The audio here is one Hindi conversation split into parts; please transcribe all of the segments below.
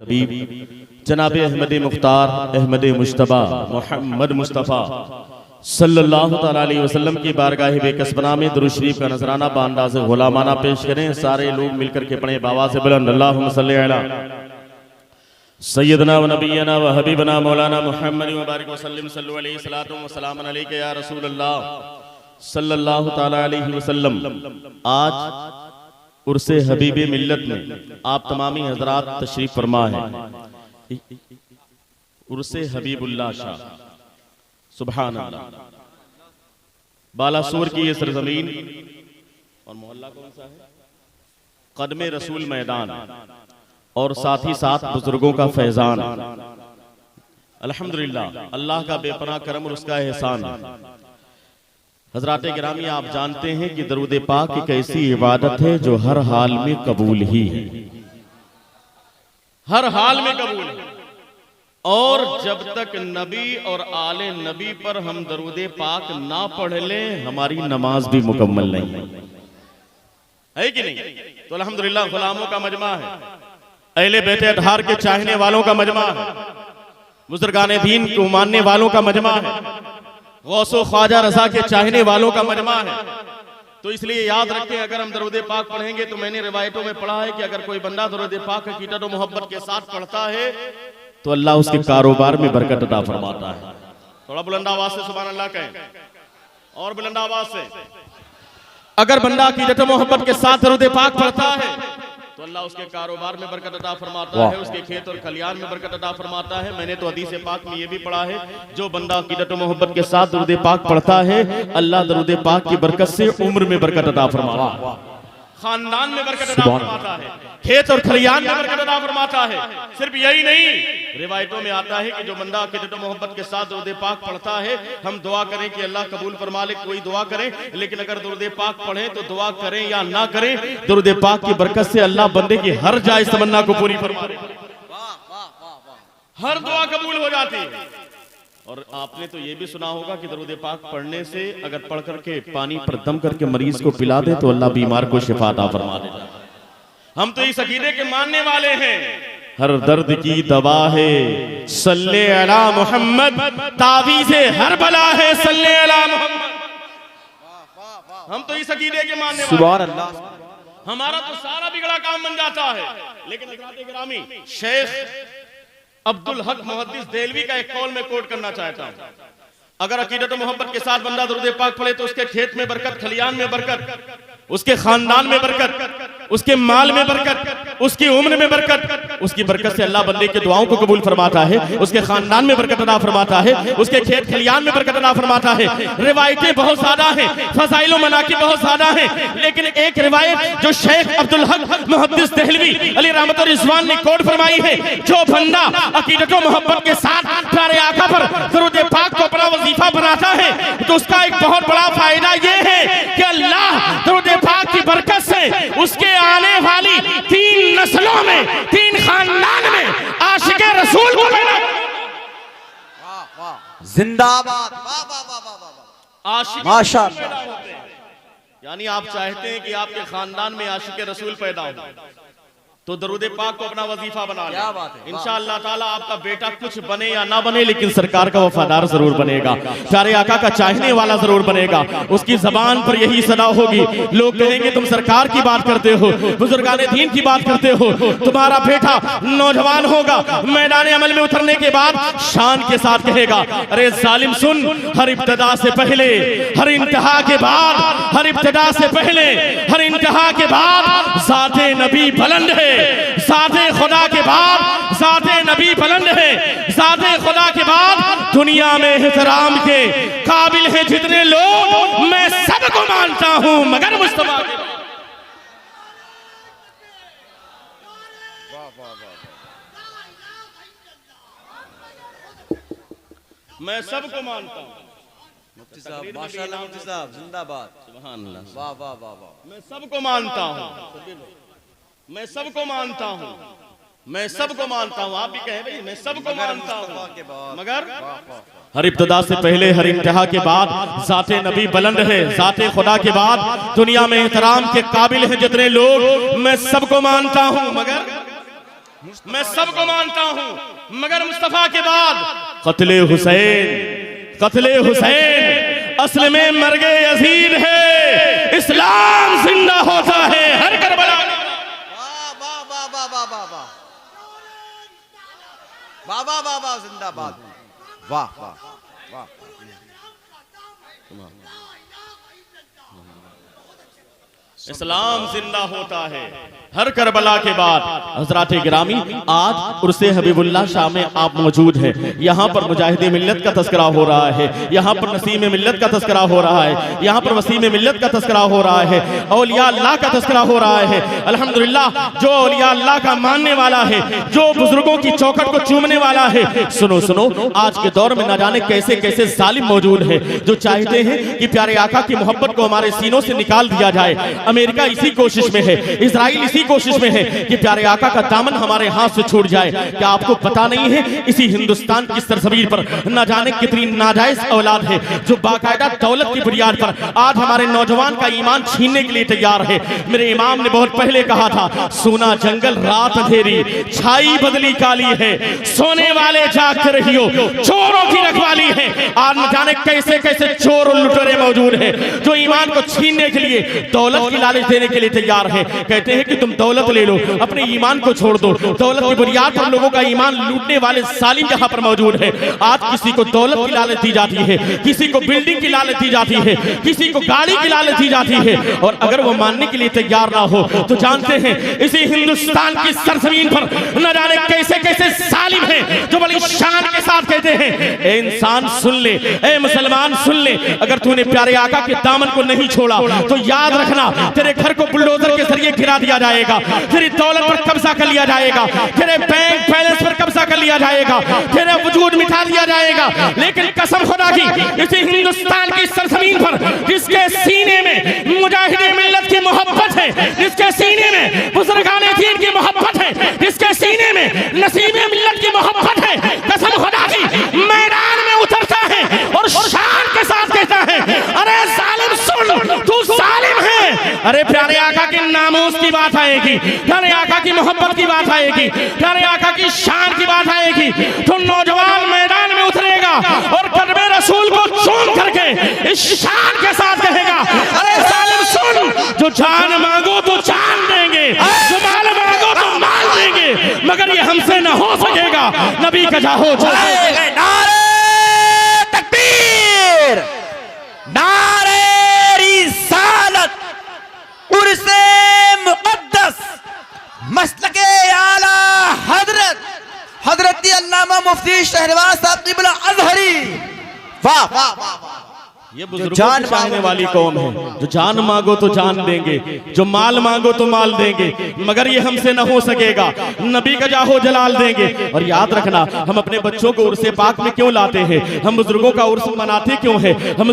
हबीब जनाब अहमद मुख्तार अहमद मुश्तबा मोहम्मद मुस्तफ़ा सल्लल्लाहु तआला अलैहि वसल्लम की बारगाह बेकसबना में दुरूद शरीफ का नजराना बांदाज़ गुलामाना पेश करें। सारे लोग मिलकर के पढ़े बाबा से बुलंद अल्लाहुम्मा सल्ली अला सय्यदना व नबियना व हबीबना मौलाना मुहम्मद व बारिक व सल्लिम सल्लु अलैहि सलातु व सलाम अलैका या रसूल अल्लाह सल्लल्लाहु तआला अलैहि वसल्लम। आज उर्से हबीब मिल्लत में आप तमामी हजरात तशरीफ फरमा है। उर्से हबीबुल्लाह शाह सुभान अल्लाह। बालासोर की ये सरजमीन और मोहल्ला कौन सा है? कदमे रसूल मैदान और साथ ही साथ बुजुर्गों का फैजान। अल्हम्दुलिल्लाह, अल्लाह का बेपनाह करम और उसका एहसान है। हजरात गिरामी, आप जानते हैं कि दरूद पाक एक ऐसी इबादत है जो हर हाल में कबूल ही है, हर हाल में कबूल है। और जब तक नबी और आले नबी पर हम दरूद पाक ना पढ़ लें हमारी नमाज भी मुकम्मल नहीं है कि नहीं? तो अल्हम्दुलिल्लाह गुलामों का मजमा है, अहले बैते अतहार के चाहने वालों का मजमा है, बुजुर्गाने दीन को मानने वालों का मजमा है, गौसो ख्वाजा रजा के चाहने वालों का मजमा है। तो इसलिए याद रखें, अगर हम दरूद पाक पढ़ेंगे तो मैंने रिवायतों में पढ़ा है कि अगर कोई बंदा दरूद पाक हकीकत और मोहब्बत के साथ पढ़ता है तो अल्लाह उसके कारोबार में बरकत अता फरमाता है। थोड़ा बुलंद आवाज से सुभान अल्लाह कहें, और बुलंद आवाज से। अगर बंदा हकीकत और मोहब्बत के साथ दरूद पाक पढ़ता है तो अल्लाह उसके कारोबार में बरकत अता फरमाता है, उसके खेत और खलियान में बरकत अता फरमाता है। मैंने तो हदीस पाक में ये भी पढ़ा है, जो बंदा अकीदत और मोहब्बत के साथ दरूद पाक पढ़ता है अल्लाह दरूद पाक की बरकत से उम्र में बरकत अता फरमाता है, खानदान में बरकत अता फरमाता है, खेत और खलियान में बरकत अता फरमाता है। सिर्फ यही नहीं, रिवायतों में आता है कि जो बंदा अकीदत और मोहब्बत के साथ दरूद पाक पढ़ता है, हम दुआ करें कि अल्लाह कबूल फरमा ले, कोई दुआ करें, लेकिन अगर दरूद पाक पढ़ें तो दुआ करें या ना करें, दरूद पाक की बरकत से अल्लाह बंदे की हर जायज तमन्ना को पूरी फरमा ले, हर दुआ कबूल हो जाती है। और आपने तो ये भी सुना होगा कि दरूद पाक पढ़ने से अगर पढ़ करके पानी पर दम करके मरीज को पिला दे तो अल्लाह बीमार को शिफा अता फरमा देता है। हम तो इस अकीदे के मानने वाले हैं, हर दर्द की दवा है सल्ले अला मोहम्मद, तावीज़े हर बला है सल्ले अला मोहम्मद। हम तो इस अकीदे के मानने वाले, सुभान अल्लाह। हमारा तो सारा बिगड़ा काम बन जाता है। लेकिन हज़रात गिरामी, शेख अब्दुल हक मुहद्दिस देलवी का एक कौल में कोट करना चाहता हूं। अगर अकीदत और मोहब्बत के साथ बंदा दरूद पाक पढ़े तो उसके खेत में बरकत, खलियान में बरकत, उसके खानदान में बरकत, उसके माल में बरकत, उसकी उम्र में बरकत, उसकी बरकत से अल्लाह बंदे की दुआओं को कबूल फरमाता है, उसके खानदान में बरकत अता फरमाता है, उसके खेत खलियान में बरकत अता फरमाता है। रिवायतें बहुत ज्यादा हैं, फज़ाइल व मनाक़िब बहुत ज्यादा हैं, लेकिन एक रिवायत जो शेख अब्दुल हक मुहद्दिस देहलवी अली रहमत और रिज़वान ने कोट फरमाई है, जो बंदा अकीदत व मोहब्बत के साथ प्यारे आका पर दरूद पाक को अपना वजीफा बनाता है तो उसका एक बहुत बड़ा फायदा ये है कि अल्लाह दरूद पाक की बरकत से उसके आने वाली 3 नस्लों में, 3 खानदान में आशिक़े रसूल को पैदा, जिंदाबाद, आशिक़े माशाअल्लाह। यानी आप चाहते हैं कि आपके खानदान में आशिक़े रसूल पैदा हो तो दरूद पाक को अपना वजीफा बना लें। इंशाअल्लाह ताला आपका बेटा कुछ बने या ना बने लेकिन सरकार का वफादार जरूर बनेगा, प्यारे आका का चाहने वाला जरूर बनेगा। उसकी जबान पर यही सदा होगी, लोग कहेंगे तुम सरकार की बात करते हो, बुजुर्गाने दीन की बात करते हो, तुम्हारा बेटा नौजवान होगा, मैदान अमल में उतरने के बाद शान के साथ कहेगा, अरे जालिम सुन, हर इब्तिदा से पहले, हर इंतहा के बाद, हर इब्तिदा से पहले, हर इंतहा के बाद ज़ाते नबी बुलंद है, ज़ाते खुदा के बाद ज़ाते नबी बुलंद है, ज़ाते खुदा के बाद दुनिया में एहतराम के काबिल है जितने लोग, मैं सबको मानता हूं मगर मुस्तफा के। मैं सबको मानता हूं, मुफ्ती साहब माशाअल्लाह, मुफ्ती साहब जिंदाबाद, सुभान अल्लाह, वाह वाह वाह वाह। मैं सबको मानता हूं, मैं सबको मानता हूं, मैं सबको मानता हूं। आप भी कहें भाई मैं सबको मानता हूं मगर हर इब्तिदा से पहले, हर इंतहा के बाद ज़ाते नबी बुलंद है, ज़ाते खुदा के बाद दुनिया में एहतराम के काबिल हैं जितने लोग, मैं सबको मानता हूं मगर मैं सबको मानता हूं, मगर मुस्तफा के बाद कत्ले हुसैन असल में मर्गे यजीद है। इस्लाम जिंदा होता है हर करबला। वाह वाह वाह जिंदाबाद। वाह वाह वाह। इस्लाम जिंदा होता है हर करबला के बाद। हजरात गिरामी, आज उर्से हबीबुल्लाह शाह में आप मौजूद हैं। यहाँ पर मुजाहिदे मिल्लत का तस्करा हो रहा है, यहाँ पर नसीम मिल्लत का तस्करा हो रहा है, यहाँ पर वसीम मिल्लत का तस्करा हो रहा है, औलिया अल्लाह का तस्करा हो रहा है। अल्हम्दुलिल्लाह, जो औलिया अल्लाह का मानने वाला है, जो बुजुर्गों की चौखट को चूमने वाला है, सुनो सुनो, आज के दौर में न जाने कैसे कैसे जालिम मौजूद है जो चाहते हैं कि प्यारे आका की मोहब्बत को हमारे सीनों से निकाल दिया जाए। अमेरिका इसी कोशिश में है, इजराइल इसी कोशिश में है कि प्यारे आका का दामन हमारे हाथ से छूट जाए। क्या आपको पता नहीं है इसी हिंदुस्तान की सरजमीन पर न जाने कितनी नाजायज औलाद है जो बाकायदा दौलत की बुनियाद पर आज हमारे नौजवान का ईमान छीनने के लिए तैयार है। मेरे इमाम ने बहुत पहले कहा था, सोना जंगल रात अंधेरी, छाई बदली काली है, सोने वाले जागते रहियो, चोरों की रखवाली है। आज न जाने कैसे कैसे चोर और लुटेरे मौजूद है जो ईमान को छीनने के लिए दौलत की लालच देने के लिए तैयार है। कहते हैं कि तुम दौलत ले लो, अपने ईमान को छोड़ दो। दौलत की बुनियाद पर लोगों का ईमान लूटने वाले सालिम यहाँ पर मौजूद है। आज किसी को दौलत की लालच दी जाती है, किसी को बिल्डिंग की लालच दी जाती है, किसी को गाड़ी की लालच दी जाती है, और अगर वो मानने के लिए तैयार ना हो तो जानते हैं इसी हिंदुस्तान की सरजमीन पर न जाने कैसे कैसे सालिम हैं जो बड़ी शान के साथ कहते हैं, ए इंसान सुन ले, ए मुसलमान सुन ले, अगर तूने प्यारे आका के दामन को नहीं छोड़ा तो याद रखना तेरे घर को बुलडोजर के जरिए गिरा दिया जाएगा, तेरी दौलत पर कब्जा कर लिया जाएगा, तेरे बैंक बैलेंस पर कब्जा कर लिया जाएगा, तेरा वजूद मिटा दिया जाएगा। लेकिन कसम खुदा की, इसी हिंदुस्तान की सरजमीन पर जिसके सीने में मुजाहिदे मिल्लत की मोहब्बत है, जिसके सीने में बुजुर्गाने दीन की मोहब्बत है, जिसके सीने में नसीबे मिल्लत की मोहब्बत है, कसम खुदा की मैदान में उतरता है और शान के साथ कहता है, अरे जालिम सुन, तू जालिम है। अरे प्यारे आका के नामूस की बात आएगी, प्यारे आका की मोहब्बत की बात आएगी, प्यारे आका की शान की बात आएगी, तो नौजवान मैदान में उतरेगा और कदमे रसूल को चूम करके इस शान के साथ कहेगा, अरे जालिम सुन, जो जान मांगो तो जान देंगे, जो माल मांगो तो माल देंगे, मगर ये हमसे न हो सकेगा। नबी का जाहो नारे तकबीर, नारे रिसालत, उर्से मुक़द्दस, मसलके आला हजरत हजरत अल्लामा मुफ्ती शहरवाज साहब क़िबला अज़हरी। वाह वाह वाह। ये बुजुर्गों की चाहने वाली कौम है, जो जान मांगो तो जान देंगे, जो माल मांगो तो माल देंगे, मगर ये हमसे न हो सकेगा। नबी का जाहो जलाल देंगे। और याद रखना, हम अपने बच्चों को उर्से पाक में क्यों लाते हैं, हम बुजुर्गों का उर्स मनाते क्यों हैं, हम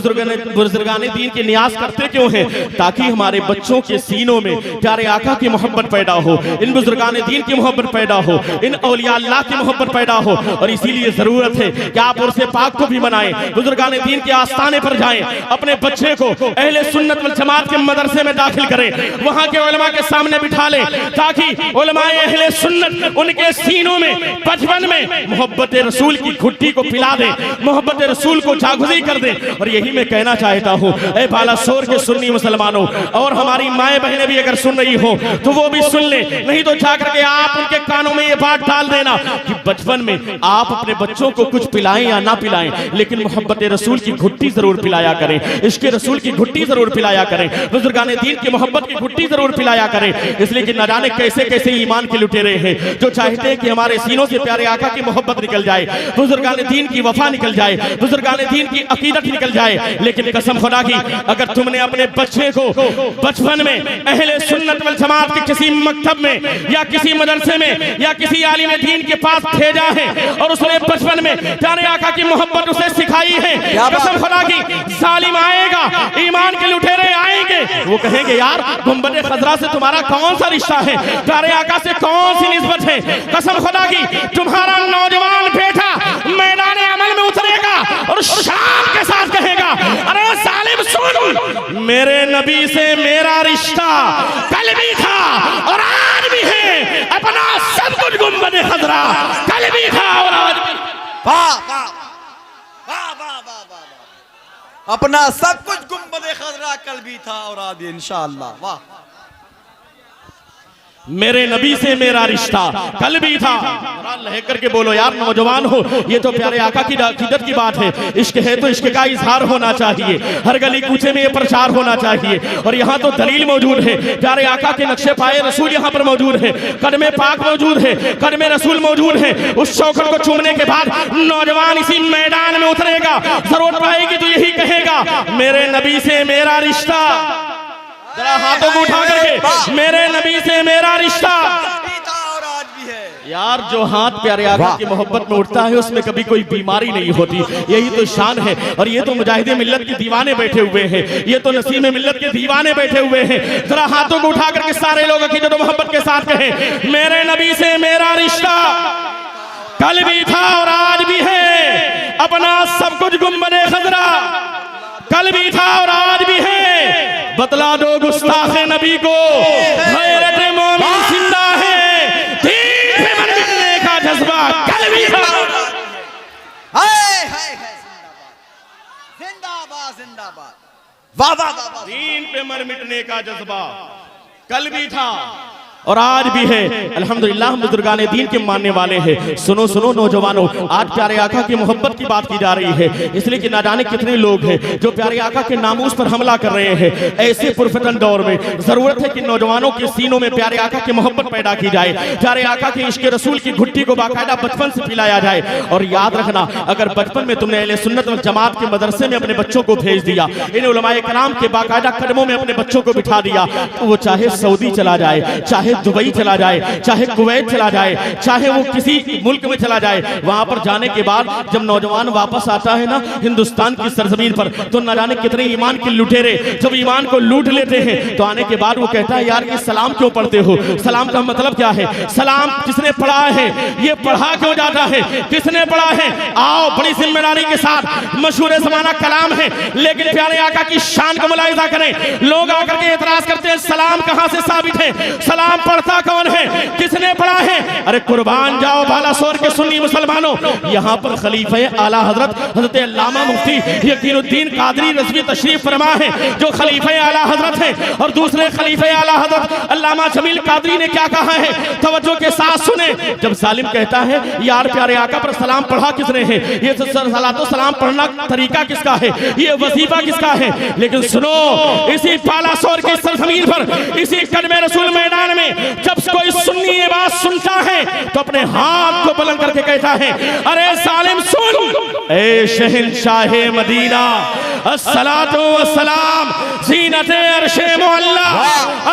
बुजुर्गाने दीन के नियाज करते क्यों हैं, ताकि हमारे बच्चों के सीनों में प्यारे आका की मोहब्बत पैदा हो, इन बुजुर्गाने दीन की मोहब्बत पैदा हो, इन औलिया अल्लाह की मोहब्बत पैदा हो। और इसीलिए जरूरत है कि आप उर्से पाक को भी मनाएं, बुजुर्गाने दीन के आस्थाने पर जाएं, अपने बच्चे को अहले सुन्नत वल जमात के मदरसे में दाखिल करें, वहां के उलमा के सामने बिठा लें, ताकि उलमाए अहले सुन्नत उनके सीनों में बचपन में मोहब्बत रसूल की घुट्टी को पिला दें, मोहब्बत रसूल को जागुज़ी कर दें। और यही मैं कहना चाहता हूँ, ए बालासोर के सुन्नी मुसलमानों, और हमारी माए बहनें भी अगर सुन रही हो तो वो भी सुन ले, नहीं तो जाकर के आप उनके कानों में ये बात डाल देना कि बचपन में आप अपने बच्चों को कुछ पिलाएं या ना पिलाएं, लेकिन मोहब्बत रसूल की घुट्टी जरूर पिलाया करें, इश्क़ रसूल की घुट्टी जरूर पिलाया करें, बुजुर्गाने दीन की मोहब्बत की घुट्टी जरूर पिलाया करें। इसलिए कि न जाने कैसे कैसे ईमान के लुटेरे हैं जो चाहते हैं कि हमारे सीनों से प्यारे आका की मोहब्बत निकल जाए, बुजुर्गाने दीन की वफा निकल जाए, बुजुर्गाने दीन की अकीदत निकल जाए। लेकिन कसम खुदा की, अगर तुमने अपने बच्चे को बचपन में अहले सुन्नत वल जमात के किसी मकतब में या किसी मदरसे में या किसी आलिम दीन के पास भेजा है और उसने बचपन में प्यारे आका की मोहब्बत उसे सिखाई है, कसम खुदा की जालिम आएगा, ईमान के लुटेरे आएंगे, वो कहेंगे यार गुंबद खजरा से तुम्हारा कौन सा रिश्ता है, प्यारे आका से कौन सी निस्बत है। कसम खुदा की, तुम्हारा नौजवान बेटा मैदान अमल में उतरेगा और शान के साथ कहेगा, अरे जालिम सुन, मेरे नबी से मेरा रिश्ता कल भी था और आज भी है, अपना सब कुछ गुंबद खजरा कल भी था और आज भी। वाह वाह वाह वाह वाह वाह। अपना सब कुछ गुंबद खजरा कल भी था और आज भी इंशाअल्लाह। वाह मेरे नबी से मेरा रिश्ता कल भी था। लहक करके बोलो यार नौजवान हो, ये तो प्यारे आका की अकीदत की बात है। इश्क है तो इश्क का इजहार होना चाहिए, हर गली कूचे में ये प्रचार होना चाहिए। और यहाँ तो दलील मौजूद है, प्यारे आका के नक्शे पाए रसूल यहाँ पर मौजूद है, कदमे पाक मौजूद है, कदमे रसूल मौजूद है। उस चौखट को चूमने के बाद नौजवान इसी मैदान में उतरेगा, जरूरत पाएगी तो यही कहेगा मेरे नबी से मेरा रिश्ता। जरा हाथों को उठा करके मेरे नबी से मेरा रिश्ता। भी था और आज भी है। यार जो हाथ प्यारे आका की मोहब्बत में उठता है उसमें कभी कोई बीमारी नहीं होती, यही तो शान है। और ये तो मुजाहिदे मिल्लत के दीवाने बैठे हुए हैं, ये तो नसीम मिल्लत के दीवाने बैठे हुए हैं। जरा हाथों को उठा करके सारे लोग अकीदत और मोहब्बत के साथ कहें मेरे नबी से मेरा रिश्ता कल भी था और आज भी है। अपना सब कुछ गुंबद खजरा कल भी था और आज भी है। बतला दो गुस्ताख नबी को गैरत मोमिन जिंदा है, दीन पे मर मिटने का जज्बा कल भी था। हाय हाय जिंदाबाद जिंदाबाद जिंदाबाद। वाह वाह वाह। दीन पे मर मिटने का जज्बा कल भी था और आज भी है। अल्हम्दुलिल्लाह हम बुजुर्गाने दीन के मानने वाले हैं। सुनो सुनो नौजवानों, आज प्यारे आका की मोहब्बत की बात की जा रही है, इसलिए कि ना जाने कितने लोग हैं जो प्यारे आका के नामूस पर हमला कर रहे हैं। ऐसे पुरफतन दौर में जरूरत है कि नौजवानों के सीनों में प्यारे आका की मोहब्बत पैदा की जाए, प्यारे आका के इश्क रसूल की घुट्टी को बाकायदा बचपन से पिलाया जाए। और याद रखना, अगर बचपन में तुमने अहले सुन्नत वल जमात के मदरसे में अपने बच्चों को भेज दिया, इन उलमाए कराम के बाकायदा कदमों में अपने बच्चों को बिठा दिया, तो वो चाहे सऊदी चला जाए, चाहे दुबई चला जाए, चाहे कुवैत चला जाए, चाहे वो किसी मुल्क में चला जाए, वहां पर जाने के बाद जब नौजवान वापस आता है ना हिंदुस्तान की सरजमीन पर, तो न जाने कितने ईमान के लुटेरे जब ईमान को लूट लेते हैं, तो आने के बाद वो कहता है यार ये सलाम क्यों पढ़ते हो, सलाम का मतलब क्या है, सलाम किसने पढ़ा है, ये पढ़ा क्यों जाता है, किसने पढ़ा है। आओ बड़ी जिम्मेदारी के साथ, मशहूर ज़माना कलाम है, लेकिन प्यारे आका की शान को मुलाहिजा करें। लोग आकर के एतराज करते हैं सलाम कहां से साबित है, सलाम पढ़ता कौन है, किसने पढ़ा है। अरे कुर्बान जाओ बालासोर के सुन्नी मुसलमानों, यहाँ पर खलीफे आला हजरत हजरत अल्लामा मुफ्ती यकीनुद्दीन कादरी रज़वी तशरीफ फरमा है, जो खलीफे आला हजरत हैं। और दूसरे खलीफे आला हजरत अल्लामा जमील कादरी ने क्या कहा है, तवज्जो के साथ सुने। जब जालिम कहता है यार प्यारे आका पर सलाम पढ़ा किसने है, ये सलातो सलाम पढ़ना तरीका किसका है, ये वजीफा किसका है। लेकिन सुनो, इसी बालासोर की सरजमीन पर, इसी कदमे रसूल मैदान में जब कोई सुन्नी ये बात सुनता है तो अपने हाथ को बुलंद करके कहता है अरे जालिम सुन, ए शहंशाहे मदीना अस्सलातु वस्सलाम ज़ीनते अर्शे मुअल्ला,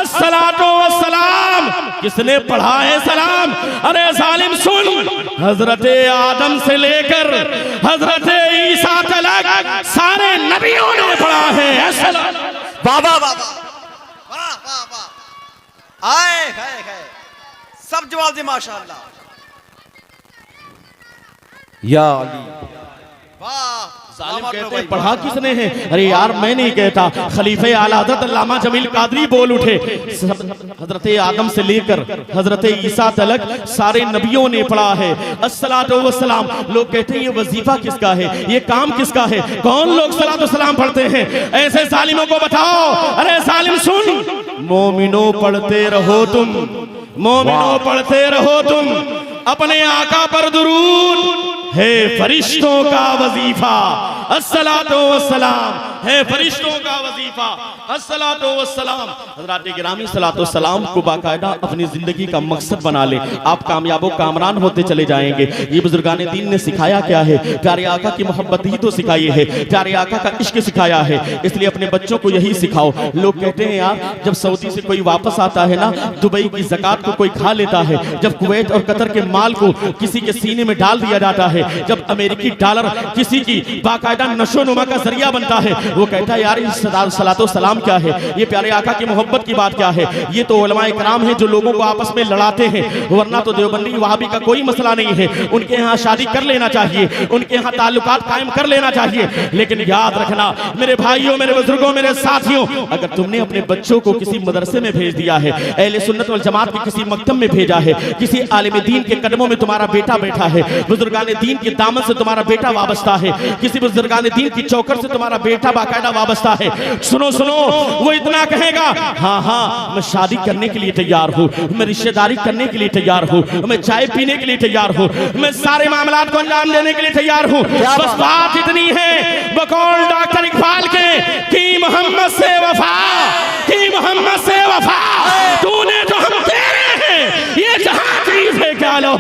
अस्सलातु वस्सलाम किसने पढ़ा है सलाम। अरे जालिम सुन, हजरते आदम से लेकर हजरते ईसा तक सारे नबियों ने पढ़ा है। बाबा बाबा वाह वाह वाह। आए गए गए सब जवाब दे माशाअल्लाह। या अली वाह। जालिम कहते हैं पढ़ा किसने है, अरे यार मैं नहीं कहता, खलीफे आला हजरत अल्लामा जमील कादरी बोल उठे, हजरत आदम से लेकर हजरत ईसा तक सारे नबियों ने पढ़ा है अस्सलातु वस्सलाम। लोग कहते हैं ये वजीफा किसका है, ये काम किसका है, कौन लोग सलातो सलाम पढ़ते हैं, ऐसे जालिमों को बताओ। अरे जालिम सुन, मोमिनो पढ़ते रहो तुम, मोमिनो पढ़ते रहो तुम, अपने आका पर दुरूद है फरिश्तों का वजीफा अस्सलातु वस्सलाम, है फरिश्तों का वजीफा अस्सलातु वस्सलाम। हज़रात गिरामी सलातो सलाम को बाकायदा अपनी जिंदगी का मकसद बना ले, आप कामयाबो कामरान होते चले जाएंगे। ये बुजुर्गाने दीन ने सिखाया क्या है, प्यारे आका की मोहब्बत ही तो सिखाई है, प्यारे आका का इश्क सिखाया है, इसलिए अपने बच्चों को यही सिखाओ। लोग कहते हैं यार जब सऊदी से कोई वापस आता है ना, दुबई की ज़कात को कोई खा लेता है, जब कुवैत और कतर के माल को किसी के सीने में डाल दिया जाता है, जब अमेरिकी डॉलर किसी की बाकायदा बाकायदा नशोनुमा का जरिया बनता है। वो कहता है यार सलातो सलाम क्या है, ये प्यारे आका की मोहब्बत की बात क्या है, ये तो उलमाए कराम हैं जो लोगों को आपस में लड़ाते हैं, वरना तो देवबंदी वहाबी का कोई मसला नहीं है। उनके यहाँ शादी कर लेना चाहिए, उनके यहाँ ताल्लुकात कायम कर लेना चाहिए। लेकिन याद रखना मेरे भाइयों, मेरे बुजुर्गों, मेरे साथियों, अगर तुमने अपने बच्चों को किसी मदरसे में भेज दिया है, अहले सुन्नत वल जमात के किसी मकतब में भेजा है, किसी आलिम दीन के कदमों में तुम्हारा बेटा बैठा है, बुजुर्गान दीन के दामन से तुम्हारा बेटा वाबस्ता है, किसी बुजुर्गान दीन की चौकर से तुम्हारा बेटा बाकायदा वाबस्ता है, सुनो सुनो, वो इतना कहेगा हाँ हाँ मैं शादी करने के लिए तैयार हूँ, मैं रिश्तेदारी करने के लिए तैयार हूँ, मैं चाय पीने के लिए तैयार हूँ, मैं सारे मामलात को अंजाम देने के लिए तैयार हूँ। बस बात इतनी है बकौल डॉक्टर इकबाल के कि मोहम्मद से वफा, कि मोहम्मद से वफा, तूने तो हम तेरे हैं, ये जहां चीज है क्या लो।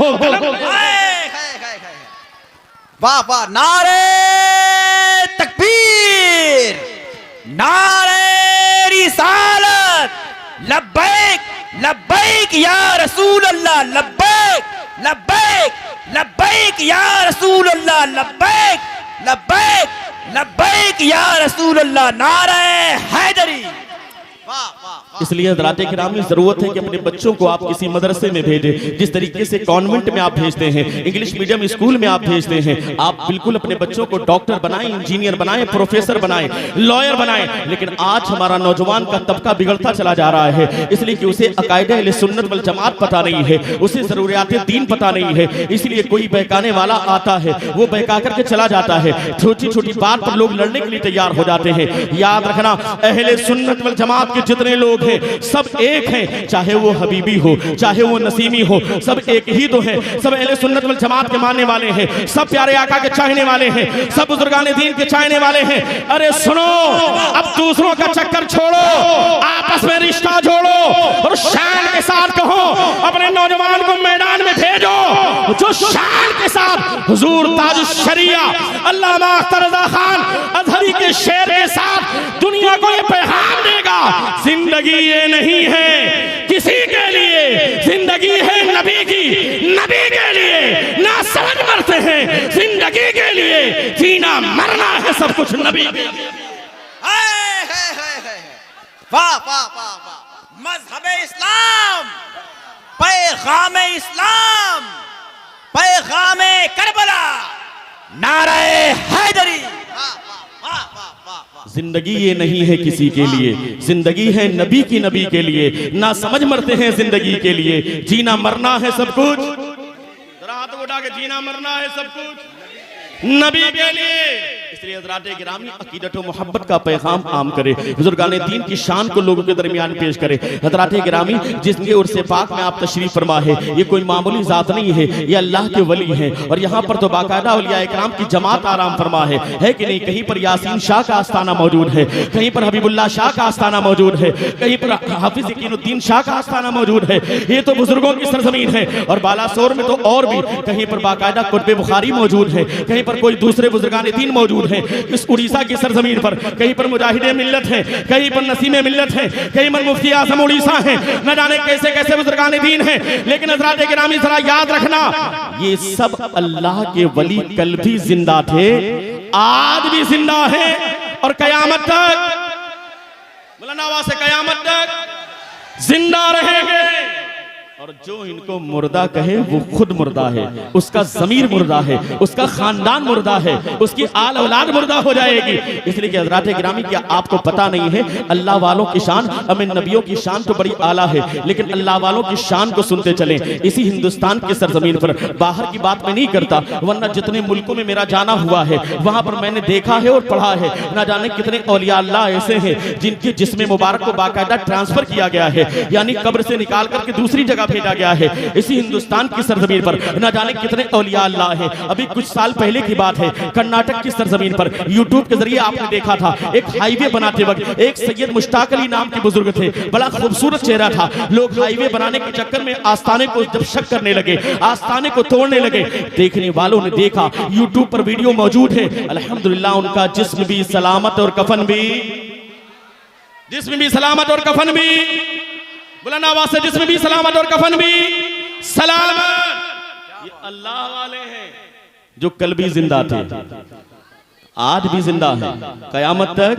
वाह वाह, नारे तकबीर, नारे रिसालत, लब्बैक लब्बैक या रसूल अल्लाह, लब्बैक लब्बैक लब्बैक या रसूल अल्लाह, लब्बैक लब्बैक लब्बैक या रसूल अल्लाह, नारे हैदरी। इसलिए हज़रात किरामी जरूरत है कि अपने बच्चों को आप किसी मदरसे में भेजें। जिस तरीके से कॉन्वेंट में आप भेजते हैं, इंग्लिश मीडियम स्कूल में आप भेजते हैं, आप बिल्कुल अपने बच्चों को डॉक्टर बनाएं, इंजीनियर बनाएं, प्रोफेसर बनाएं, लॉयर बनाएं। लेकिन आज हमारा नौजवान का तबका बिगड़ता चला जा रहा है, इसलिए कि उसे अकायदे अहले सुन्नत वल जमात पता नहीं है, उसे ज़रूरियात दीन पता नहीं है। इसलिए कोई बहकाने वाला आता है, वो बहका करके चला जाता है, छोटी छोटी बात पर लोग लड़ने के लिए तैयार हो जाते हैं। याद रखना अहले सुन्नत वल जमात के जितने लोग हैं सब एक हैं, चाहे वो हबीबी हो, चाहे वो नसीमी हो, सब एक ही तो हैं। सब अहले सुन्नत वल जमात के मानने वाले हैं, सब प्यारे आका के चाहने वाले हैं, सब बुजुर्गान दीन के चाहने वाले हैं। अरे सुनो, अब दूसरों का चक्कर छोड़ो, आपस में रिश्ता जोड़ो और शान के साथ कहो अपने नौजवान को मैदान में भेजो, जो शान के साथ हुजूर ताज शरिया अल्लामा अख्तर रज़ा खान अज़हरी के शेर के साथ दुनिया को ये पैगाम देगा, जिंदगी ये नहीं है किसी के लिए, जिंदगी है नबी की, नबी के लिए ना समझ मरते हैं, जिंदगी के लिए जीना मरना है सब कुछ नबी के लिए। वाह वाह वाह वाह, मज़हब इस्लाम, पैगाम इस्लाम, पैगाम करबला, नारे हैदरी। जिंदगी ये नहीं है किसी के लिए, जिंदगी है नबी की, नबी के लिए ना समझ मरते हैं, जिंदगी के लिए जीना मरना है सब कुछ। जरा हाथ उठा के, जीना मरना है सब कुछ नबी के लिए। इसलिए हज़रात गिरामी अकीदत व मोहब्बत का पैगाम आम करे, बुजुर्गान दीन की शान को लोगों के दरमियान पेश करे। हज़रात गिरामी जिसके उर्से पाक में आप तशरीफ फरमा है, ये कोई मामूली जात नहीं है, ये अल्लाह के वली हैं और यहाँ पर तो बाकायदा औलिया इकराम की जमात आराम फरमा है कि नहीं। कहीं पर यासीन शाह का आस्थाना मौजूद है, कहीं पर हबीबुल्लाह शाह का आस्थाना मौजूद है, कहीं पर हाफिज यकीनुद्दीन शाह का आस्थाना मौजूद है। ये तो बुजुर्गों की सरजमीन है। और बालासोर में तो और भी, कहीं पर बाकायदा कुतुब बुखारी मौजूद है, कहीं पर कोई दूसरे बुजुर्गान दीन मौजूद है। इस उड़ीसा की सरजमीन पर कहीं पर मुजाहिदे मिल्लत है, कहीं पर नसीमे मिल्लत है, कहीं पर मुफ्ती आजम उड़ीसा है, न जाने कैसे कैसे बुजुर्गान दीन है। लेकिन हज़रात गिरामी जरा याद रखना, ये सब अल्लाह के वली कल भी जिंदा थे, आज भी जिंदा है और कयामत तक, बुलंद से कयामत तक जिंदा रहेंगे। और जो इनको मुर्दा कहे वो खुद मुर्दा है, उसका जमीर मुर्दा है, उसका खानदान मुर्दा है, उसकी आल औलाद मुर्दा हो जाएगी। इसलिए कि हज़रात गिरामी क्या आपको पता नहीं है, अल्लाह वालों की शान, हमें नबियों की शान तो बड़ी आला है, लेकिन अल्लाह वालों की शान को सुनते चलें। इसी हिंदुस्तान की सरजमीन पर, बाहर की बात मैं नहीं करता, वरना जितने मुल्कों में मेरा जाना हुआ है वहां पर मैंने देखा है और पढ़ा है, ना जाने कितने औलिया अल्लाह ऐसे हैं जिनके जिस्म मुबारक को बाकायदा ट्रांसफर किया गया है, यानी कब्र से निकाल करके दूसरी जगह भेजा गया है। इसी हिंदुस्तान की सरजमीन पर न जाने कितने औलिया अल्लाह है। अभी कुछ साल पहले की बात है, कर्नाटक की सरजमीन पर यूट्यूब के जरिए आपने देखा था, एक हाईवे बनाते वक्त एक सैयद मुश्ताक अली नाम के बुजुर्ग थे, बड़ा खूबसूरत चेहरा था। लोग हाईवे बनाने के चक्कर में आस्थाने को जब शक करने लगे, आस्थाने को तोड़ने लगे, देखने वालों ने देखा, यूट्यूब पर वीडियो मौजूद है, अल्हम्दुलिल्लाह उनका जिस्म भी सलामत और कफन भी, जिस्म भी सलामत और कफन भी, बुलंद आवाज से, जिस्म भी सलामत और कफन भी सलामत। ये अल्लाह वाले हैं जो कल भी जिंदा थे, आज भी जिंदा है, कयामत तक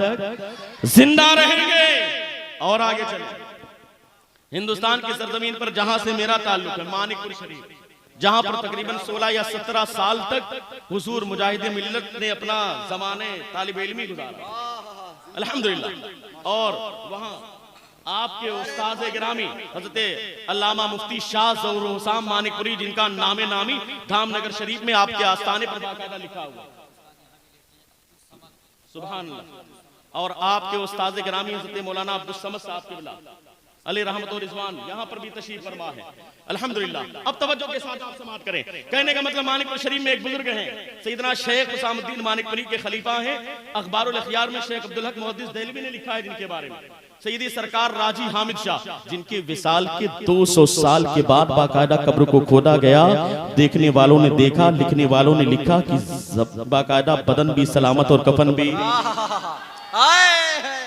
जिंदा रहेंगे। और आगे चले, हिंदुस्तान की सरजमीन पर जहां से मेरा ताल्लुक है, मानिकपुर शरीफ, जहां पर तकरीबन 16 या 17 साल तक हुजूर मुजाहिदे मिल्लत ने अपना जमाने तालिब इल्मी गुजारा, अल्हम्दुलिल्लाह। और वहां आपके उस्ताद गिरामी हजरत अल्लामा मुफ्ती शाह ज़हूर हुसैन मानिकपुरी, जिनका नामे नामी धामनगर शरीफ में आपके आस्थाने पर बाकायदा लिखा हुआ, सुभान अल्लाह। और आपके उस्ताद गिरामी हजरत मौलाना अब्दुल समद साहब क़िबला अली रहमत और रिजवान यहाँ पर भी तशरीफ फरमा है, अल्हम्दुलिल्लाह। अब तवज्जो के साथ आप समाअत करें। कहने का मतलब मानिकपुर शरीफ में एक बुजुर्ग हैं, सैयदना शेख हुसामुद्दीन मानिकपुरी के खलीफा हैं। अखबारुल अखयार में शेख अब्दुल हक मुहद्दिस देहलवी ने लिखा है जिनके बारे में, सैयदी सरकार राजी हामिद शाह, जिनके विसाल के 200 साल के बाद बाकायदा कब्र को खोदा गया। देखने वालों ने देखा, लिखने वालों ने लिखा कि बाकायदा बदन भी सलामत और कफन भी,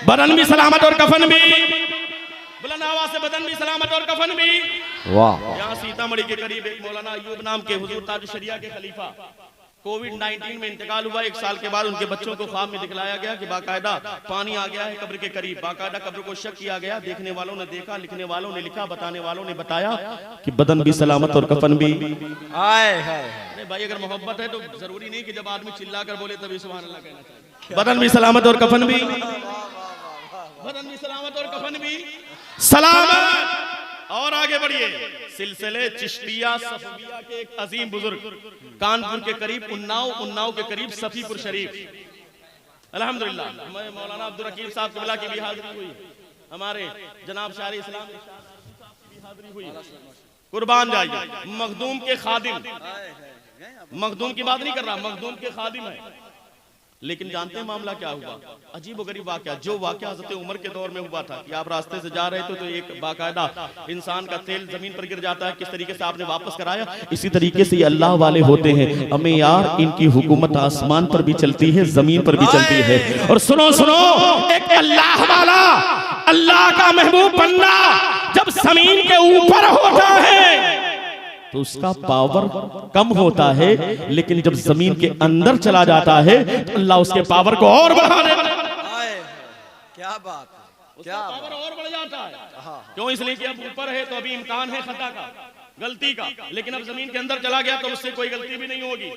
बदन भी सलामत और कफन भी, बुलंद आवाज से बदन भी सलामत और कफन भी। वाह। यहाँ सीतामढ़ी के करीब एक मौलाना अयूब नाम के हुजूर ताज शरिया के खलीफा कोविड-19 में इंतकाल हुआ। 1 साल के बाद उनके बच्चों को ख्वाब में दिखलाया गया कि बाकायदा पानी आ गया है कब्र के करीब। बाकायदा कब्र को शक किया गया, देखने वालों ने देखा, लिखने वालों ने लिखा, बताने वालों ने बताया कि बदन भी सलामत और कफन भी। अरे भाई, अगर मोहब्बत है तो जरूरी नहीं कि जब आदमी चिल्ला कर बोले तभी सुभान अल्लाह कहना चाहिए। बदन भी सलामत और कफन भी, बदन भी सलामत और कफन भी सलामत। और आगे बढ़िए, सिलसिले चिश्तिया सफिया के एक अजीम बुजुर्ग कानपुर के करीब उन्नाव के करीब सफीपुर शरीफ, अल्हम्दुलिल्लाह। मौलाना अब्दुल रकीब साहब क़िबला की भी हाजिरी हुई, हमारे जनाब शायर इस्लाम की हाजिरी हुई। कुर्बान जाइए, मखदूम के खादिम, मखदूम की बात नहीं कर रहा, मखदूम के खादिम है। लेकिन जानते हैं मामला क्या हुआ? अजीब व गरीब वाकया, जो वाकया हज़रत उमर के दौर में हुआ था कि आप रास्ते से जा रहे थे तो एक बाकायदा इंसान का तेल जमीन पर गिर जाता है, किस तरीके से आपने वापस कराया। इसी तरीके से ये अल्लाह वाले होते हैं, हमें यार इनकी हुकूमत आसमान पर भी चलती है, जमीन पर भी चलती है। और सुनो सुनो, एक अल्लाह वाला, अल्लाह का महबूब बंदा जब जमीन के ऊपर होता है तो उसका पावर कम होता है, लेकिन जब जमीन के अंदर चला जाता है तो अल्लाह उसके पावर को और बढ़ा देता है। क्या बात है, क्या पावर और बढ़ जाता है। क्यों? इसलिए कि अब ऊपर है तो अभी इम्कान है खता का, गलती का, लेकिन अब जमीन के अंदर चला गया तो उससे कोई गलती भी नहीं होगी।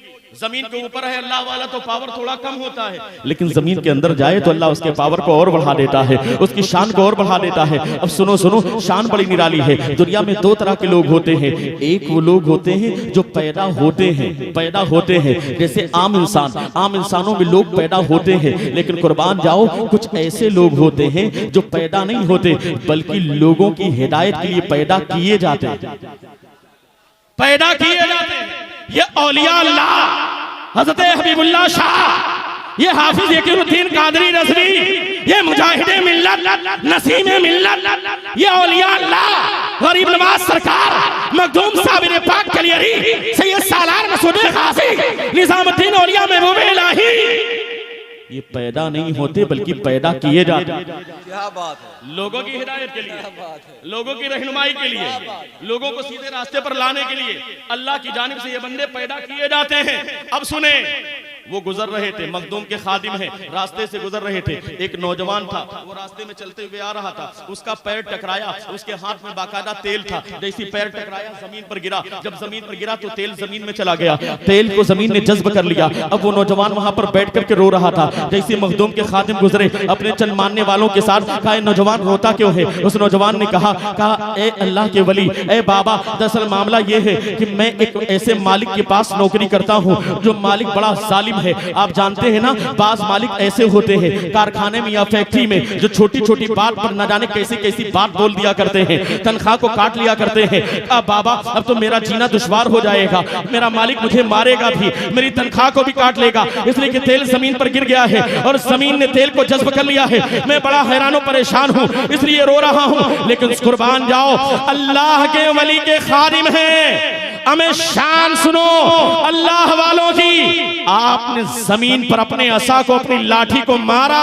जमीन के ऊपर है अल्लाह वाला तो पावर थोड़ा कम होता है, लेकिन जमीन के अंदर जाए तो अल्लाह उसके पावर को और बढ़ा देता है, उसकी शान को और बढ़ा देता है। अब सुनो सुनो, शान बड़ी निराली है। दुनिया में 2 तरह के लोग होते हैं। एक वो लोग होते हैं जो पैदा होते हैं, जैसे आम इंसानों में लोग पैदा होते हैं। लेकिन कुर्बान जाओ, कुछ ऐसे लोग होते हैं जो पैदा नहीं होते बल्कि लोगों की हिदायत के लिए पैदा किए जाते हैं, पैदा किए जाते हैं। ये औलिया अल्लाह, हज़रत हबीबुल्लाह शाह, ये हाफिज यकीनुद्दीन कादरी रज़वी, ये मुजाहिदे मिल्लत, नसीमे मिल्लत, ये औलिया अल्लाह, गरीब नवाज सरकार, मखदूम साबिर पाक कलियरी, सैयद सालार मसूद खासी, निजामुद्दीन औलिया महबूब इलाही, ये पैदा नहीं होते बल्कि पैदा किए जाते हैं। क्या बात है, लोगों की हिदायत के लिए, लोगों की रहनुमाई के लिए, लोगों को सीधे रास्ते पर लाने के लिए अल्लाह की जानिब से ये बंदे पैदा किए जाते हैं। अब सुने, वो गुजर रहे थे, मखदूम के खादिम हैं, रास्ते से गुजर रहे थे। एक नौजवान था, वो रास्ते में चलते हुए आ रहा था, उसका पैर टकराया, उसके हाथ में बाकायदा तेल था, जैसे पैर टकराया जमीन पर गिरा, जब जमीन पर गिरा तो तेल जमीन में चला गया, तेल को जमीन ने जज्ब कर लिया। अब वो नौजवान वहां पर बैठ करके रो रहा था। जैसे मखदूम के खादिम गुजरे, अपने चंद मानने वालों के साथ कहा, नौजवान रोता क्यों है? उस नौजवान ने कहा ए अल्लाह के वली, ए बाबा, दरअसल मामला ये है कि मैं एक ऐसे मालिक के पास नौकरी करता हूँ जो मालिक बड़ा जालिम है। आप जानते हैं ना, बाज मालिक ऐसे होते हैं कारखाने में या फैक्ट्री में जो छोटी छोटी बात पर न जाने कैसी कैसी बात बोल दिया करते हैं, तनख्वाह को काट लिया करते हैं। अब बाबा, अब तो मेरा जीना दुश्वार हो जाएगा, मेरा मालिक मुझे मारेगा भी, मेरी तनख्वाह को भी काट लेगा, इसलिए कि तेल जमीन पर गिर गया है और जमीन ने तेल को जज्ब कर लिया है। मैं बड़ा हैरान परेशान हूँ, इसलिए रो रहा हूँ। लेकिन कुर्बान जाओ, अल्लाह के वली के खादिम हैं। हमें शान सुनो अल्लाह वालों की। आपने जमीन पर अपने असा को, अपनी लाठी को मारा,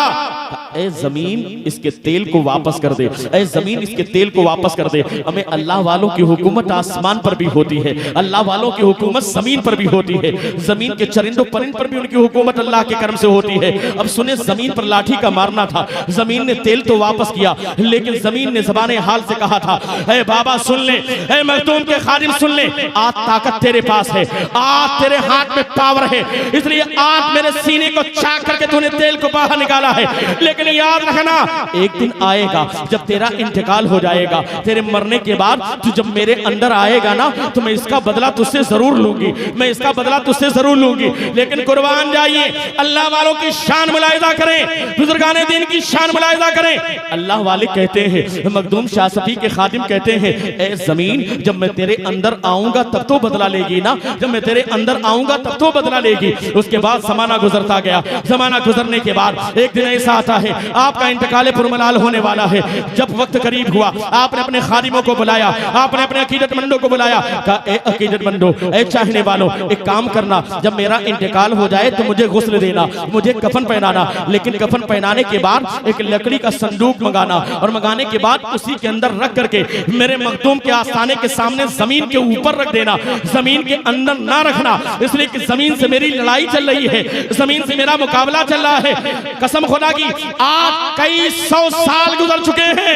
ऐ जमीन इसके तेल को वापस कर दे, ऐ जमीन इसके तेल को वापस कर दे। हमें अल्लाह वालों की हुकूमत आसमान पर भी होती है, अल्लाह वालों की हुकूमत जमीन पर भी होती है, जमीन के चरिंदों परिंद पर भी उनकी हुकूमत अल्लाह के करम से होती है। अब सुने, जमीन पर लाठी का मारना था, जमीन ने तेल तो वापस किया, लेकिन जमीन ने ज़बाने हाल से कहा था, ऐ बाबा सुन ले, ऐ मखदूम के खादिम सुन ले, आज ताकत तेरे पास है, आज तेरे हाथ में पावर है, इसलिए आज मेरे सीने को चाक करके तूने तेल को बाहर निकाला है। लेकिन याद रखना, एक दिन आएगा जब तेरा इंतकाल हो जाएगा, तेरे मरने के बाद तू जब मेरे अंदर आएगा ना, तो मैं इसका बदला तुझसे जरूर लूंगी, मैं इसका बदला तुझसे जरूर लूंगी। लेकिन कुर्बान जाइए, अल्लाह वालों की शान मुलाहिजा करें, बुजुर्गाने दीन की शान मुलाहिजा करें। अल्लाह वाले कहते हैं, मखदूम शाह सफी के खादिम कहते हैं, ऐ जमीन जब मैं तेरे अंदर आऊंगा तब तो बदला लेगी ना, जब मैं तेरे अंदर आऊंगा तब तो बदला लेगी। उसके बाद जमाना गुजरता गया, जमाना गुजरने के बाद एक दिन ऐसा आता है, आपका इंतकाल पुरमलाल होने वाला है। जब वक्त करीब हुआ, आपने अपने खादिमों को बुलाया, आपने अपने अकीदतमंदों को बुलाया, कहा ए अकीदतमंदों, ए चाहने वालों, एक काम करना, जब मेरा इंतकाल हो जाए तो मुझे गुस्ल देना, मुझे कफन पहनाना, लेकिन कफन पहनाने के बाद एक लकड़ी का संदूक मंगाना, और मंगाने के बाद उसी के अंदर रख करके मेरे मखदूम के आस्थाने के सामने जमीन के ऊपर रख देना, जमीन के अंदर ना रखना, इसलिए कि जमीन से मेरी लड़ाई चल रही है, जमीन से मेरा मुकाबला चल रहा है। कसम खुदा की, आज कई 100 साल गुजर चुके हैं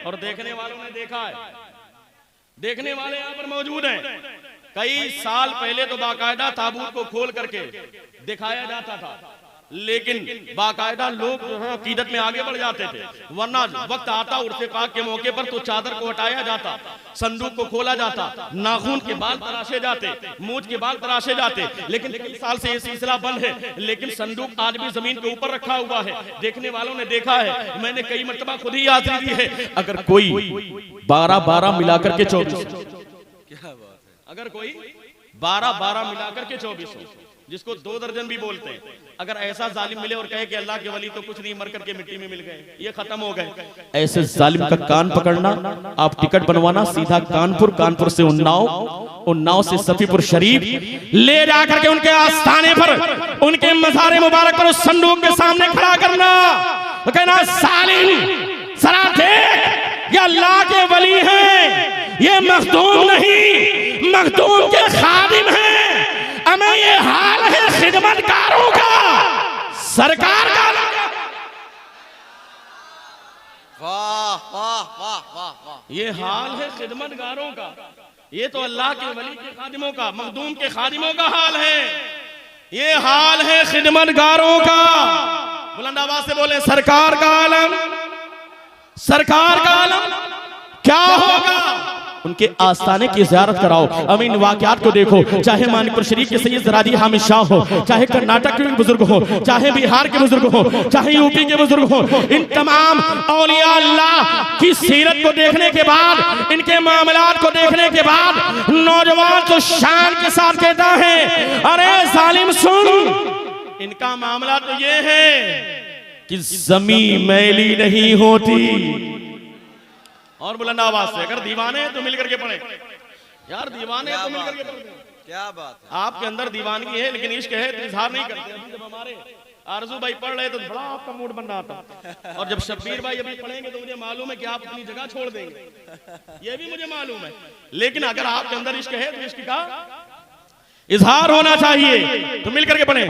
और देखने वालों ने देखा है, देखने वाले यहाँ पर मौजूद हैं। कई साल पहले तो बाकायदा ताबूत को खोल करके दिखाया जाता था, लेकिन बाकायदा लोग जो है अकीदत में आगे बढ़ जाते थे, वरना वक्त आता उर्से पाक के मौके पर तो चादर को हटाया जाता, संदूक को खोला जाता, नाखून के बाल तराशे जाते, मूंछ के बाल तराशे जाते। लेकिन कई साल से ये सिलसिला बंद है, लेकिन संदूक आज भी जमीन के ऊपर रखा हुआ है, देखने वालों ने देखा है, मैंने कई मर्तबा खुद ही याद दी है। अगर कोई 12-12 मिलाकर के 24, अगर कोई 12-12 मिलाकर के 24 हो, जिसको 2 दर्जन भी बोलते हैं, अगर ऐसा जालिम मिले और कहे कि अल्लाह के वली तो कुछ नहीं, मर करके मिट्टी में मिल गए, ये खत्म हो गए, ऐसे जालिम का कान पकड़ना, आप टिकट बनवाना सीधा कानपुर, कानपुर से उन्नाव से सफीपुर शरीफ ले जाकर के उनके आस्थाने पर, उनके मज़ार मुबारक पर उस संदूक के सामने खड़ा करना, तो कहना सालिम सरा देख, ये अल्लाह के वली हैं, ये मखदूम नहीं, मखदूम के खादिम हैं। हमें ये हाल है खिदमतकारों का, सरकार का। वाह वाह वाह वाह वाह, ये हाल है खिदमतगारों का, ये तो अल्लाह के वली के खादिमों का, मखदूम के खादिमों का हाल है, ये हाल है खिदमतगारों का। बुलंद आवाज से बोले, सरकार का आलम, सरकार का आलम क्या होगा। उनके आस्थाने की ज़ियारत कराओ। अब इन वाक़यात को देखो, चाहे मानिकपुर शरीफ के सैयद ज़रादी हामिद शाह हो, चाहे कर्नाटक के बुजुर्ग हो, चाहे बिहार के बुजुर्ग हो, चाहे यूपी के बुजुर्ग हो, इन तमाम औलिया अल्लाह की सीरत को देखने के बाद, इनके मामलात को देखने के बाद, नौजवान तो शान के साथ कहता है, अरे जालिम सुन, इनका मामला तो ये है कि ज़मीं मैली नहीं होती। और बुलंद आवाज से, अगर दीवाने हैं तो मिलकर के पढ़े यार, दीवाने हैं तो मिलकर के पढ़े। क्या बात है, आपके अंदर दीवानगी है, लेकिन इश्क है तो इजहार नहीं करते। अभी जब हमारे आरजू भाई पढ़ रहे तो बड़ा आपका मूड बन रहा था, और जब शब्बीर भाई अभी पढ़ेंगे तो मुझे मालूम है कि आप अपनी जगह छोड़ देंगे, ये भी मुझे मालूम है। लेकिन अगर आपके अंदर इश्क है तो इश्क का इजहार होना चाहिए, तो मिलकर के पढ़े।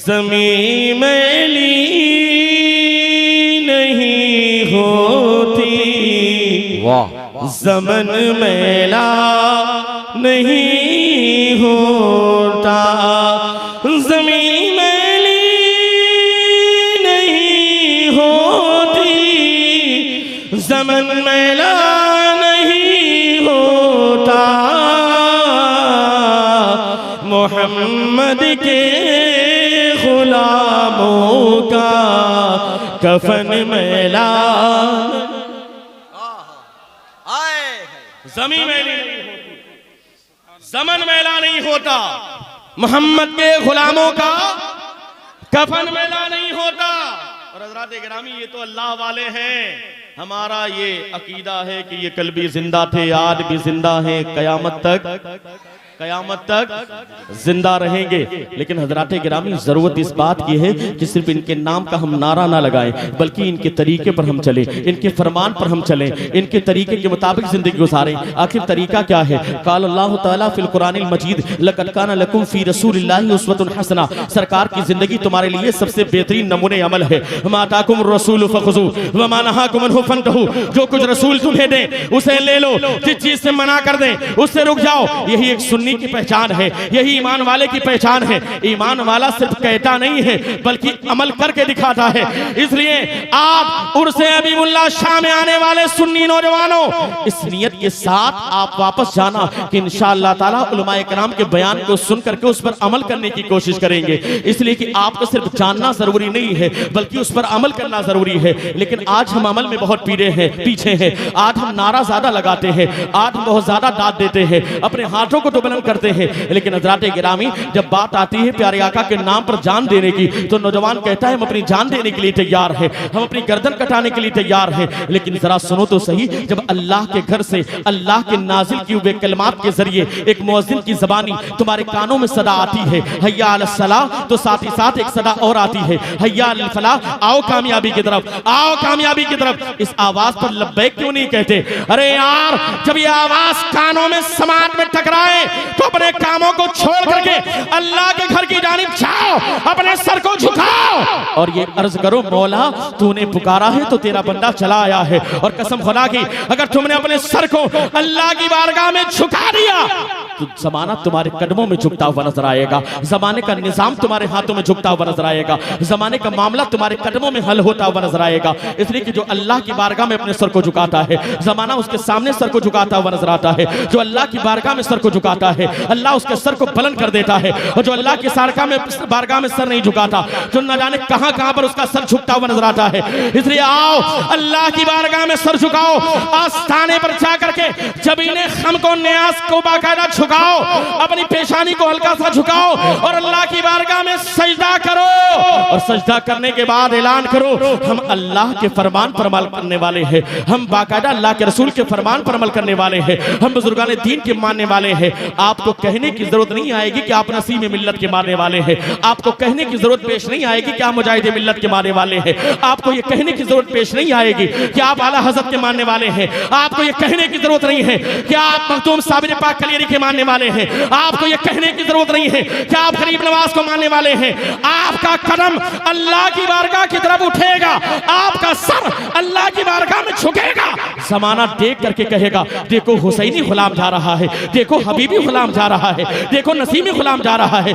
ज़मीं मैली नहीं होती, ज़मन मैला नहीं होता, ज़मीं मैली नहीं होती, ज़मन मैला नहीं होता, मोहम्मद के गुलामों का कफन मैला, ज़मीं मैली नहीं होती, ज़मन मैला नहीं होता, मोहम्मद के गुलामों का कफन मैला नहीं होता। और हज़रात गिरामी, ये तो अल्लाह वाले हैं, हमारा ये अकीदा है कि ये कल भी जिंदा थे, आज भी जिंदा है, कयामत तक कयामत तक जिंदा रहेंगे। लेकिन हजराते गिरामी जरूरत इस बात की है कि सिर्फ इनके नाम का हम नारा ना लगाएं, बल्कि इनके तरीके पर हम चलें, इनके फरमान पर हम चलें, इनके तरीके के मुताबिक जिंदगी गुजारें। आखिर तरीका क्या है? काल अल्लाह ताला फिल कुरानिल मजीद लक़द काना लकुम फी रसूलिल्लाहि उस्वतुन हसना। सरकार की जिंदगी तुम्हारे लिए सबसे बेहतरीन नमूने अमल है। मा आताकुम रसूल फखुज़ू व मा नहाकुम अन्हु फंतहू। जो कुछ रसूल तुम्हें दें उसे ले लो, जिस चीज से मना कर दें उससे रुक जाओ। यही एक सुन्नी की पहचान है, यही ईमान वाले की पहचान है। ईमान वाला सिर्फ कहता नहीं है बल्कि अमल करके दिखाता है। इसलिए आप उर्से हबीबुल्लाह शाह में आने वाले सुन्नी नौजवानों, इस नियत के साथ आप वापस जाना कि इंशाअल्लाह ताला उलमाए किराम के बयान को सुन करके उस पर अमल करने की कोशिश करेंगे। इसलिए कि आपको सिर्फ जानना जरूरी नहीं है बल्कि उस पर अमल करना जरूरी है। लेकिन आज हम अमल में बहुत पीछे हैं। आज हम नारा ज्यादा लगाते हैं, आज हम बहुत ज्यादा दाद देते हैं, अपने हाथों को तो बुलंद करते हैं। लेकिन हज़राते गिरामी जब बात आती है प्यारे आका के नाम पर जान देने की, तो नौजवान कहता है हम अपनी जान देने के लिए तैयार हैं, हम अपनी गर्दन कटाने के लिए तैयार हैं। लेकिन जरा सुनो तो सही, जब अल्लाह के घर से अल्लाह के नाजिल किए हुए कलमात के जरिए एक मुअज्जिन की ज़बानी तुम्हारे कानों में सदा आती है हय्या अलस सलाह, तो साथ ही साथ एक सदा और आती है हय्या अल फलाह, आओ कामयाबी की तरफ, आओ कामयाबी की तरफ। इस आवाज पर लब्बैक क्यों नहीं कहते? अरे यार, जब ये आवाज कानों में समाज में टकराए तो अपने कामों को छोड़ करके अल्लाह के घर की जानिब जाओ, अपने सर को झुकाओ और ये अर्ज करो, मौला तूने पुकारा है तो तेरा बंदा चला आया है। और कसम खुदा की, अगर तुमने अपने सर को अल्लाह की बारगाह में झुका दिया तो जमाना तुम्हारे कदमों में झुकता हुआ नजर आएगा, जमाने का निजाम तुम्हारे हाथों में झुकता हुआ नजर आएगा, जमाने का मामला तुम्हारे कदमों में हल होता हुआ नजर आएगा। इसलिए कि जो अल्लाह की बारगाह में अपने सर को झुकाता है, जमाना उसके सामने सर को झुकाता हुआ नजर आता है। जो अल्लाह की बारगाह में सर को झुकाता है, अल्लाह उसके सर को बुलंद कर देता है। और जो अल्लाह की बारगाह में सर नहीं झुकाता, जो न जाने कहां कहां पर उसका सर झुकता हुआ नजर आता है। इसलिए आओ अल्लाह की बारगाह में सर झुकाओ, आस्थाने पर जाकर के जबीने खम को, न्यास को बाकायदा झुकाओ, अपनी पेशानी को हल्का सा झुकाओ और अल्लाह की बारगाह में सजदा करो। और सजदा करने के बाद ऐलान करो, हम अल्लाह के फरमान पर अमल करने वाले हैं, हम बाकायदा अल्लाह के रसूल के फरमान पर अमल करने वाले हैं, हम बुजुर्गान दीन के मानने वाले हैं। आपको कहने की जरूरत नहीं आएगी कि आप नसीम मिल्लत के मानने वाले हैं, आपको कहने की जरूरत पेश नहीं आएगी कि आप मुजाहिद मिल्लत के मानने वाले हैं, आपको यह कहने की जरूरत पेश नहीं आएगी कि आप आला हज़रत के मानने वाले हैं, आपको यह कहने की जरूरत नहीं है कि आप मखदूम साबिर पाक कलियरी के मानने वाले हैं, आपको यह कहने की जरूरत नहीं है कि आप गरीब नवाज को मानने वाले हैं। आपका कदम अल्लाह की बारगाह की तरफ उठेगा, आपका सर अल्लाह की बारगाह में झुकेगा। जमाना देख करके कहेगा, देखो हुसैनी गुलाम जा रहा है, देखो हबीबी गुलाम जा रहा है, देखो नसीमी गुलाम जा रहा है।